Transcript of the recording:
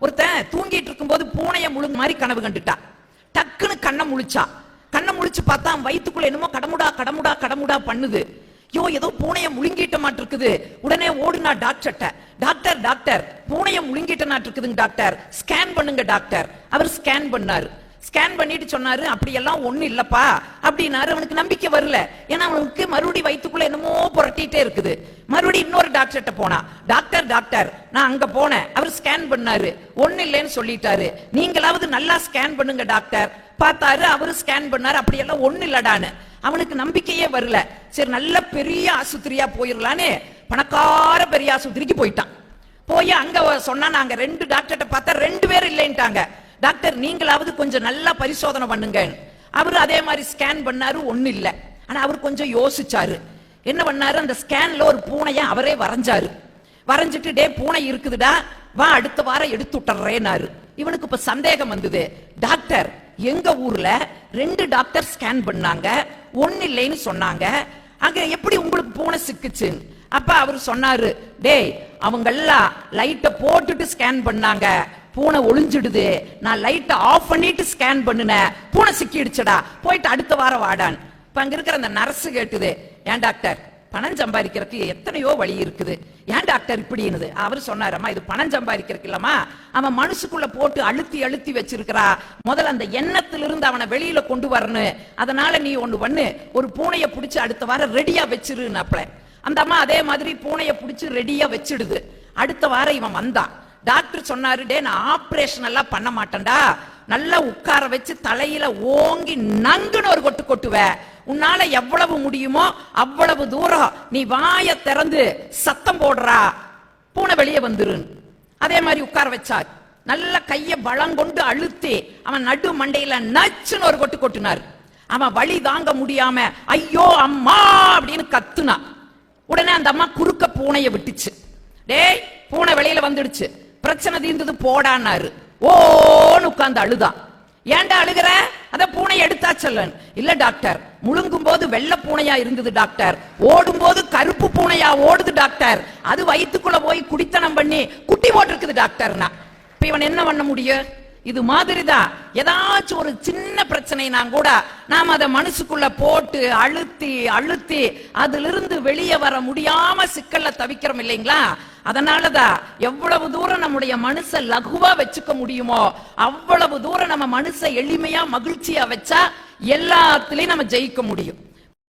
ஒருத்தன் தூங்கிட்டு இருக்கும் போது பூனைய முழுங்க மாதிரி கனவு கண்டுட்டா. டக்குன்னு கண்ணை முழிச்சா. கண்ணை முழிச்சு பார்த்தா வயிற்றுக்குள்ள என்னமோ கடமுடா கடமுடா கடமுடா பண்ணுது. யோ ஏதோ பூனைய முழுங்கிட்ட மாட்டு இருக்குது. உடனே ஓடுனா டாக்டர்ட்ட. டாக்டர் டாக்டர் பூனைய முழுங்கிட்ட நாட்டு இருக்குதுங்க டாக்டர், ஸ்கேன் பண்ணுங்க டாக்டர். அவர் ஸ்கேன் பண்ணாரு. ஸ்கேன் பண்ணிட்டு சொன்னாரு அப்படியெல்லாம் ஒண்ணு இல்லப்பா அப்படின்னாரு. அவனுக்கு நம்பிக்கை வரல. ஏன்னா அவனுக்கு மறுபடி வயிற்றுக்குள்ள என்னமோ புரட்டிட்டே இருக்குது. மறுபடி இன்னொரு டாக்டர்கிட்ட போனா. டாக்டர் டாக்டர் நான் அங்க போனேன், அவர் ஸ்கேன் பண்ணாரு, ஒண்ணு இல்லைன்னு சொல்லிட்டாரு, நீங்களாவது நல்லா ஸ்கேன் பண்ணுங்க டாக்டர். பார்த்தாரு, அவரு ஸ்கேன் பண்ணாரு, அப்படியெல்லாம் ஒண்ணு இல்லடான்னு. அவனுக்கு நம்பிக்கையே வரல. சரி நல்ல பெரிய ஆஸ்பத்திரியா போயிடலான்னு பணக்கார பெரிய ஆஸ்பத்திரிக்கு போயிட்டான். போய் அங்க சொன்னா நாங்க 2 டாக்டர்கிட்ட பார்த்தா 2 பேரும் இல்லைன்ட்டாங்க. டாக்டர் நீங்களாவது கொஞ்சம் நல்லா பரிசோதனை பண்ணுங்க. அவரு அதே மாதிரி ஸ்கேன் பண்ணாரு, ஒண்ணு இல்ல. ஆனா அவர் கொஞ்சம் யோசிச்சாரு. என்ன பண்ணாரு, அந்த ஸ்கேன்ல ஒரு பூனைய அவரே வரைஞ்சாரு. வரைஞ்சிட்டு டே பூனை இருக்குதுடா வா அடுத்த வாரம் எடுத்து விட்டுறேன்னாரு. இவனுக்கு இப்ப சந்தேகம் வந்தது. டாக்டர் எங்க ஊர்ல 2 டாக்டர் ஸ்கேன் பண்ணாங்க, ஒண்ணு இல்லைன்னு சொன்னாங்க, அங்க எப்படி உங்களுக்கு பூனை சிக்குச்சு? அப்ப அவரு சொன்னாரு, டேய் அவங்க எல்லாம் லைட்ட போட்டுட்டு ஸ்கேன் பண்ணாங்க, பூனை ஒளிஞ்சிடுது, நான் லைட்டை ஆஃப் பண்ணிட்டு ஸ்கேன் பண்ணுனேன், பூனை சிக்கிடுச்சடா, போயிட்டு அடுத்த வாரம் வாடான். இப்ப அங்க இருக்கிற அந்த நர்ஸ் கேட்டுது, ஏன் டாக்டர் பணம் சம்பாதிக்கிறதுக்கு எத்தனையோ வழி இருக்குது, ஏன் டாக்டர் இப்படி? அவர் சொன்னாரம்மா இது பணம் சம்பாதிக்கிறதுக்கு இல்லம்மா, அவன் மனசுக்குள்ள போட்டு அழுத்தி அழுத்தி வச்சிருக்கிறா, முதல்ல அந்த எண்ணத்திலிருந்து அவனை வெளியில கொண்டு வரணும், அதனால நீ ஒண்ணு பண்ணு, ஒரு பூனைய பிடிச்சு அடுத்த வாரம் ரெடியா வச்சிருன்னு. அந்த அம்மா அதே மாதிரி பூனைய பிடிச்சு ரெடியா வச்சிடுது. அடுத்த வாரம் இவன் வந்தான். டாக்டர் சொன்னாரு, டே நான் ஆபரேஷன் எல்லாம் பண்ண மாட்டேன்டா, நல்லா உட்கார வச்சு தலையில ஓங்கி நங்குன்னு ஒரு கொட்டு கொட்டுவ, உன்னால எவ்வளவு முடியுமோ அவ்வளவு தூரம் நீ வாய திறந்து சத்தம் போடுறா, பூனை வெளியே வந்துரு. அதே மாதிரி உட்கார வச்சார். நல்ல கைய பலம் கொண்டு அழுத்தி அவன் நடு மண்டையில நச்சுன்னு ஒரு கொட்டு கொட்டினார். அவன் வலி தாங்க முடியாம ஐயோ அம்மா அப்படின்னு கத்துனான். உடனே அந்த அம்மா குறுக்க பூனைய விட்டுச்சு. டேய் பூனை வெளியில வந்துடுச்சு, பிரச்சனை தீர்ந்தது போடான்னாரு. ஓன்னு உட்கார்ந்து அழுதான். ஏன்டா அழுகிற? அத பூனை எடுத்தாச்சல்ல. இல்ல டாக்டர், முழுங்கும் போது வெள்ளை பூனையா இருந்தது டாக்டர், ஓடும் போது கருப்பு பூனையா ஓடுது டாக்டர், அது வயிற்றுக்குள்ள போய் குடித்தனம் பண்ணி குட்டி போட்டிருக்குது டாக்டர்னா. இப்ப இவன் என்ன பண்ண முடியும்? இது மாதிரிதான் ஏதாச்சும் ஒரு சின்ன பிரச்சனைனா கூட நாம அதை மனசுக்குள்ள போட்டு அழுத்தி அழுத்தி அதிலிருந்து வெளியே வர முடியாம சிக்கல்ல தவிக்கிறோம் இல்லைங்களா? அதனாலதான் எவ்வளவு தூரம் நம்முடைய மனசை லகுவா வச்சுக்க முடியுமோ அவ்வளவு தூரம் நம்ம மனசை எளிமையா மகிழ்ச்சியா வச்சா எல்லாத்துலயும் நம்ம ஜெயிக்க முடியும்.